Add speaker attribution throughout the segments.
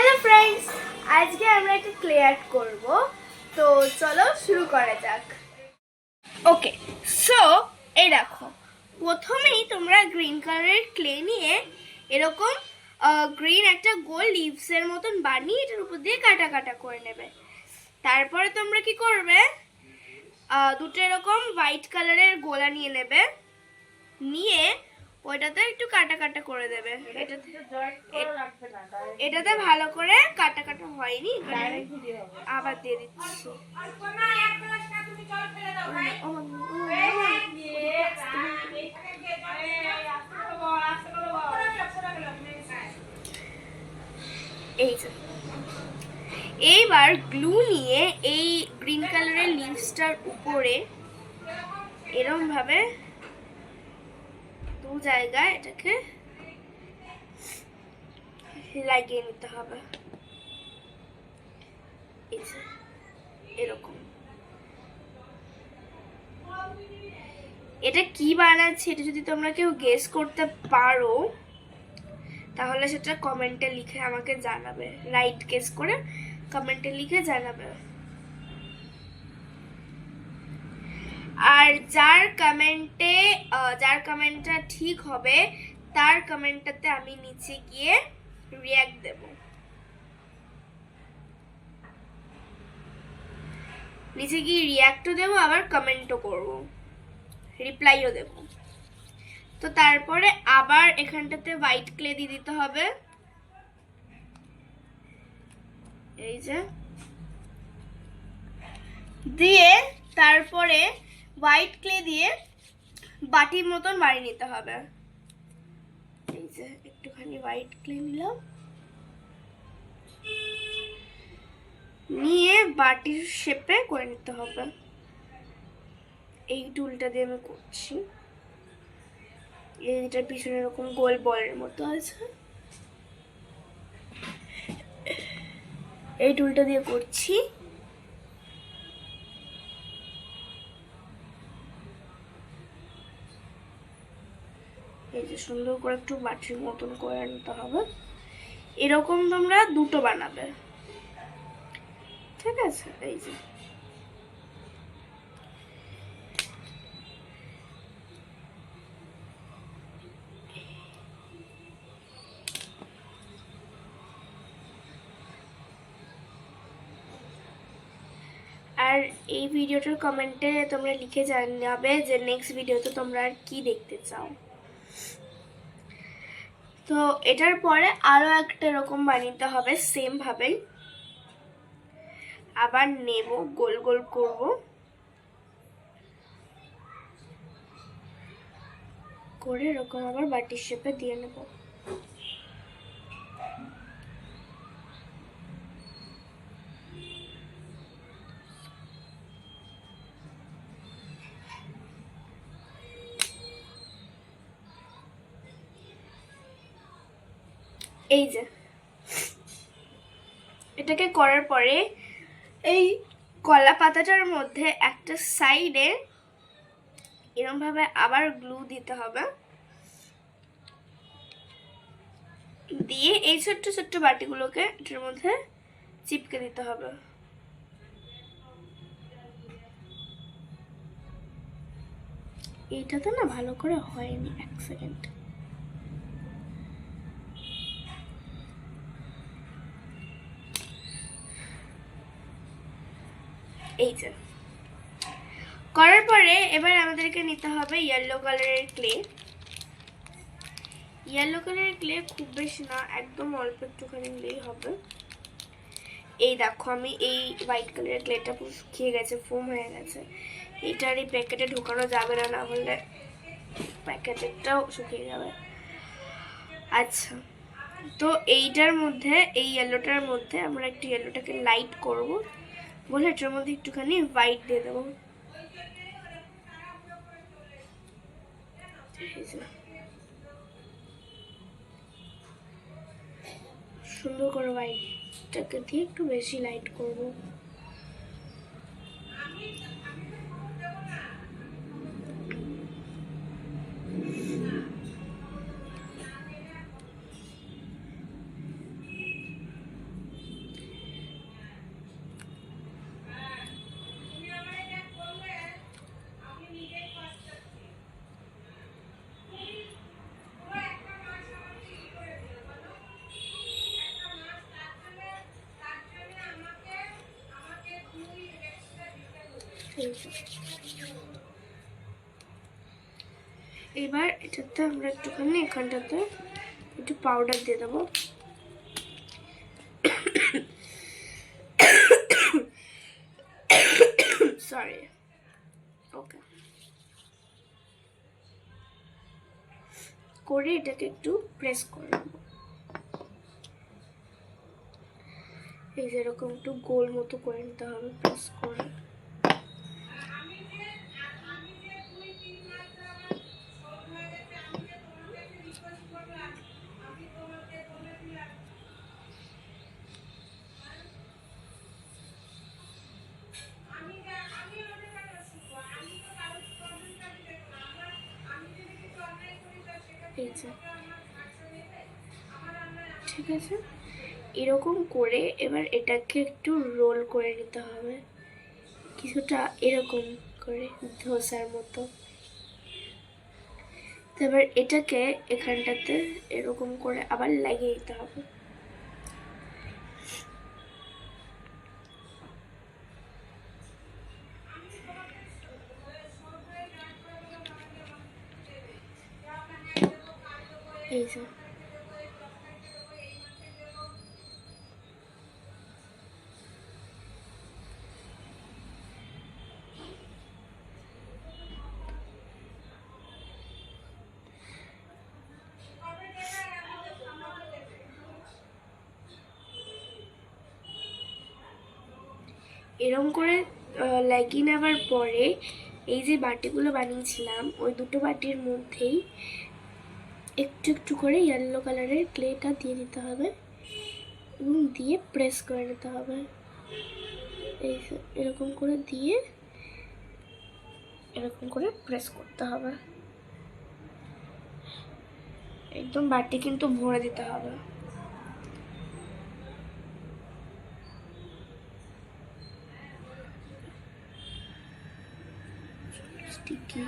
Speaker 1: Hello friends, আজকে আমরা একটা ক্লে আর্ট করব। তো চলো শুরু করা যাক। ওকে, সো এই দেখো, প্রথমেই তোমরা গ্রিন কালারের ক্লে নিয়ে এরকম গ্রিন একটা গোল লিভসের মতন বানিয়ে এটার উপর দিয়ে কাটা কাটা করে নেবে। তারপরে তোমরা কি করবে, দুটো এরকম হোয়াইট কালারের গোলা নিয়ে নেবে, নিয়ে ওইটাতে একটু কাটা কাটা করে দেবে। এটাতে ভালো করে কাটা কাটা হয়নি, আবার দিয়ে দিচ্ছি। এইবার গ্লু নিয়ে এই গ্রিন কালারের লিভসটার উপরে এরকম ভাবে দু জায়গায় এটাকে লাগিয়ে নিতে হবে। এরকম এটা কি বানাচ্ছে, এটা যদি তোমরা কেউ গেস করতে পারো তাহলে সেটা কমেন্টে লিখে আমাকে জানাবে। রাইট গেস করে কমেন্টে লিখে জানাবে। আর যার কমেন্টটা ঠিক হবে তার কমেন্টটাতে আমি নিচে গিয়ে রিঅ্যাক্ট দেব। নিচে গিয়ে রিঅ্যাক্টও দেবো, আবার কমেন্টও করব, রিপ্লাইও দেব। তো তারপরে আবার এখানটাতে হোয়াইট ক্লে দিয়ে দিতে হবে। এই যে দিয়ে তারপরে হোয়াইট ক্লে দিয়ে বাটির মতন বানিয়ে নিতে হবে। এই যে একটুখানি হোয়াইট ক্লে নিলাম, নিয়ে বাটির শেপে করে নিতে হবে। এই টুলটা দিয়ে আমি করছি। এইটার পিছনে এরকম গোল বলের মতো আছে, এই টুলটা দিয়ে করছি। এই যে সুন্দর করে একটু বাটির মতন করে নিতে হবে। এরকম তোমরা দুটো বানাবে, ঠিক আছে? এই যে আর এই ভিডিওটার কমেন্টে তোমরা লিখে জানাবে যে নেক্সট ভিডিওতে তোমরা আর কি দেখতে চাও। তো এটার পরে আরো একটা এরকম বানাতে হবে সেম ভাবেই। আবার নেব, গোল গোল করব, করে এরকম আবার বাটির শেপে দিয়ে নেব। এই যে এটাকে করার পরে এই কলা পাতাটার মধ্যে একটা সাইডে এরকম ভাবে আবার গ্লু দিতে হবে, দিয়ে এই ছোট্ট ছোট্ট বাটিগুলোকে এটার মধ্যে চিপকে দিতে হবে। এইটাতে না ভালো করে হয়নি, এক সেকেন্ড। এই যে করার পরে এবার আমাদেরকে নিতে হবে ইয়েলো কালারের ক্লে। ইয়েলো কালারের ক্লে খুব বেশি না, একদম অল্প একটুখানি নিলেই হবে। এই দেখো আমি এই হোয়াইট কালারের ক্লেটা পুরো শুকিয়ে গেছে, ফোম হয়ে গেছে। এইটার এই প্যাকেটে ঢোকানো যাবে না, না হলে প্যাকেটেরটাও শুকিয়ে যাবে। আচ্ছা, তো এইটার মধ্যে, এই ইয়েলোটার মধ্যে আমরা একটু ইয়েলোটাকে লাইট করব বলে এটার মধ্যে একটুখানি হোয়াইট দিয়ে দেবো। সুন্দর করে হোয়াইটটাকে দিয়ে একটু বেশি লাইট করব। এবার এটাতে আমরা একটুখানি এখানটাতে একটু পাউডার দিয়ে দেবো। সরি, ওকে, করে এটাকে একটু প্রেস করে নেবো। এই যেরকম একটু গোল মতো করে নিতে হবে প্রেস করে। ঠিক আছে, এরকম করে এবার এটাকে একটু রোল করে নিতে হবে, কিছুটা এরকম করে ধোসার মতো। এবার এটাকে এখানটাতে এরকম করে আবার লাগিয়ে দিতে হবে। এই যে এরকম করে লাগিয়ে নেওয়ার পরে এই যে বাটিগুলো বানিয়েছিলাম ওই দুটো বাটির মধ্যেই একটু একটু করে ইয়েলো কালারের ক্লেটা দিয়ে দিতে হবে এবং দিয়ে প্রেস করে নিতে হবে। এই এরকম করে দিয়ে এরকম করে প্রেস করতে হবে, একদম বাটি কিন্তু ভরে দিতে হবে। স্টিকি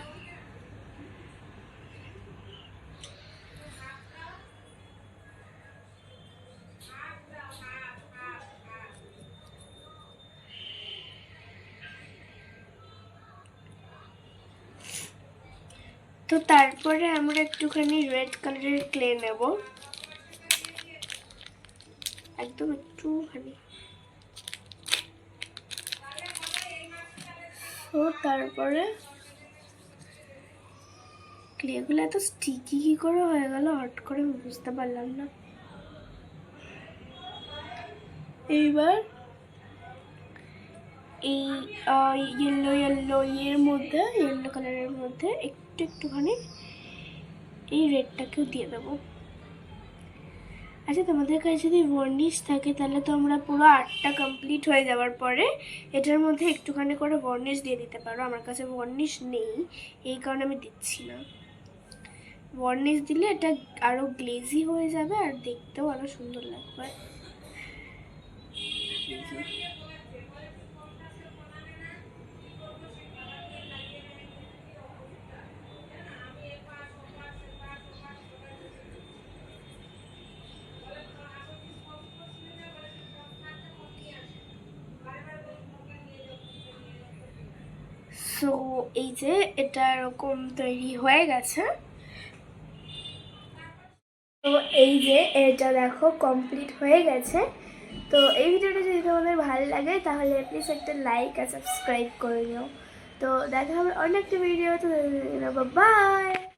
Speaker 1: তো তারপরে আমরা একটুখানি রেড কালারের ক্লে নেব, একদম একটুখানি। তো তারপরে ক্লেগুলো এত স্টিকি কি করে হয়ে গেল হট করে বুঝতে পারলাম না। এইবার এই ইয়েলো এর মধ্যে ইয়েলো কালারের মধ্যে একটুখানি এই রেডটাকেও দিয়ে দেবো। আচ্ছা, তোমাদের কাছে যদি ভার্নিশ থাকে তাহলে তো আমরা পুরো আর্টটা কমপ্লিট হয়ে যাওয়ার পরে এটার মধ্যে একটুখানি করে ভার্নিশ দিয়ে দিতে পারো। আমার কাছে ভার্নিশ নেই, এই কারণে আমি দিচ্ছি না। ভার্নিশ দিলে এটা আরো গ্লেজি হয়ে যাবে আর দেখতেও আরো সুন্দর লাগবে। সো এই যে এটা এরকম তৈরি হয়ে গেছে। তো এই যে এটা দেখো কমপ্লিট হয়ে গেছে। তো এই ভিডিওটা যদি তোমাদের ভালো লাগে তাহলে প্লিজ একটা লাইক আর সাবস্ক্রাইব করে নিও। তো দেখা হবে অন্য একটা ভিডিও। তো বাই।